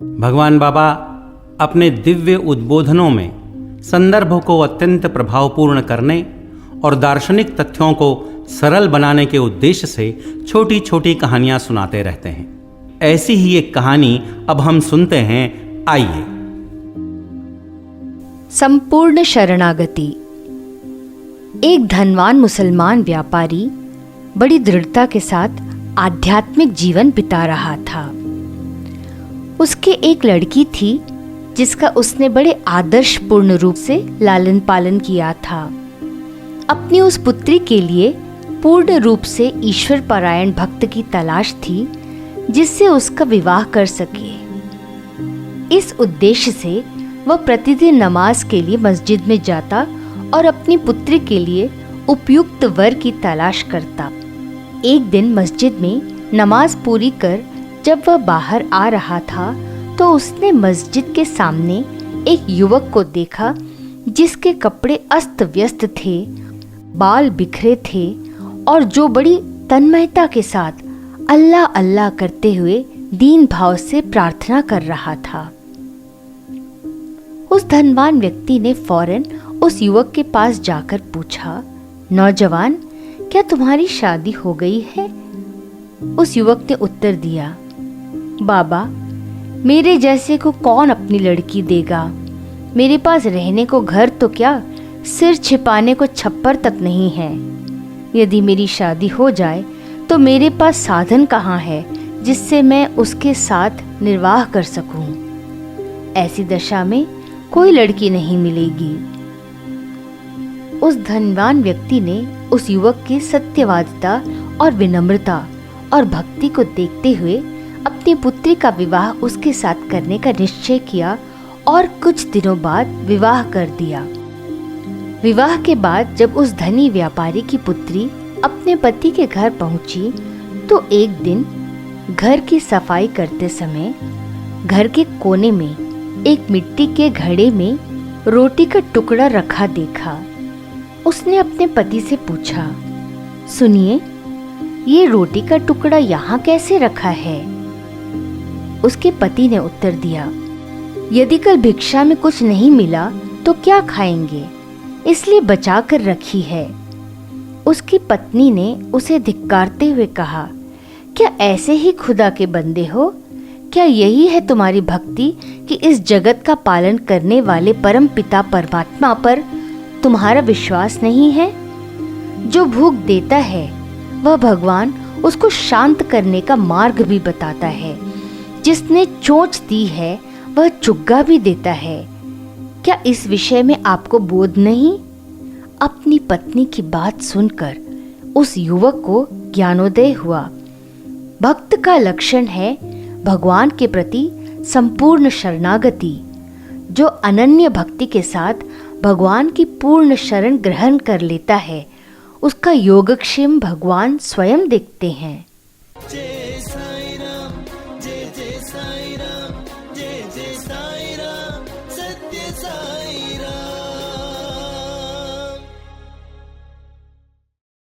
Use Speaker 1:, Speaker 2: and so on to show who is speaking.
Speaker 1: भगवान बाबा अपने दिव्य उद्बोधनों में संदर्भ को अत्यंत प्रभावपूर्ण करने और दार्शनिक तथ्यों को सरल बनाने के उद्देश्य से छोटी छोटी कहानियां सुनाते रहते हैं। ऐसी ही एक कहानी अब हम सुनते हैं। आइए।
Speaker 2: संपूर्ण शरणागति। एक धनवान मुसलमान व्यापारी बड़ी दृढ़ता के साथ आध्यात्मिक जीवन बिता रहा था। उसके एक लड़की थी जिसका उसने बड़े आदर्शपूर्ण रूप से लालन पालन किया था। अपनी उस पुत्री के लिए पूर्ण रूप से ईश्वर परायण भक्त की तलाश थी जिससे उसका विवाह कर सके। इस उद्देश्य से वह प्रतिदिन नमाज के लिए मस्जिद में जाता और अपनी पुत्री के लिए उपयुक्त वर की तलाश करता। एक दिन मस्जिद में नमाज पूरी कर जब वह बाहर आ रहा था तो उसने मस्जिद के सामने एक युवक को देखा जिसके कपड़े अस्त व्यस्त थे, बाल बिखरे थे और जो बड़ी तन्मयता के साथ अल्लाह अल्लाह करते हुए दीन भाव से प्रार्थना कर रहा था। उस धनवान व्यक्ति ने फौरन उस युवक के पास जाकर पूछा, नौजवान, क्या तुम्हारी शादी हो गई है? उस युवक ने उत्तर दिया, बाबा, मेरे जैसे को कौन अपनी लड़की देगा? मेरे पास रहने को घर तो क्या, सिर छिपाने को छप्पर तक नहीं है। यदि मेरी शादी हो जाए तो मेरे पास साधन कहाँ है जिससे मैं उसके साथ निर्वाह कर सकूं? ऐसी दशा में कोई लड़की नहीं मिलेगी। उस धनवान व्यक्ति ने उस युवक की सत्यवादिता और विनम्रता और भक्ति को देखते हुए अपनी पुत्री का विवाह उसके साथ करने का निश्चय किया और कुछ दिनों बाद विवाह कर दिया। विवाह के बाद जब उस धनी व्यापारी की पुत्री अपने पति के घर पहुंची तो एक दिन घर की सफाई करते समय घर के कोने में एक मिट्टी के घड़े में रोटी का टुकड़ा रखा देखा। उसने अपने पति से पूछा, सुनिए, ये रोटी का टुकड़ा यहाँ कैसे रखा है? उसके पति ने उत्तर दिया, यदि कल भिक्षा में कुछ नहीं मिला तो क्या खाएंगे, इसलिए बचा कर रखी है। उसकी पत्नी ने उसे धिक्कारते हुए कहा, क्या ऐसे ही खुदा के बंदे हो? क्या यही है तुम्हारी भक्ति कि इस जगत का पालन करने वाले परम पिता परमात्मा पर तुम्हारा विश्वास नहीं है? जो भूख देता है वह भगवान उसको शांत करने का मार्ग भी बताता है। जिसने चोंच दी है वह चुग्गा भी देता है। क्या इस विषय में आपको बोध नहीं? अपनी पत्नी की बात सुनकर उस युवक को ज्ञानोदय हुआ। भक्त का लक्षण है भगवान के प्रति संपूर्ण शरणागति। जो अनन्य भक्ति के साथ भगवान की पूर्ण शरण ग्रहण कर लेता है उसका योगक्षेम भगवान स्वयं देखते हैं।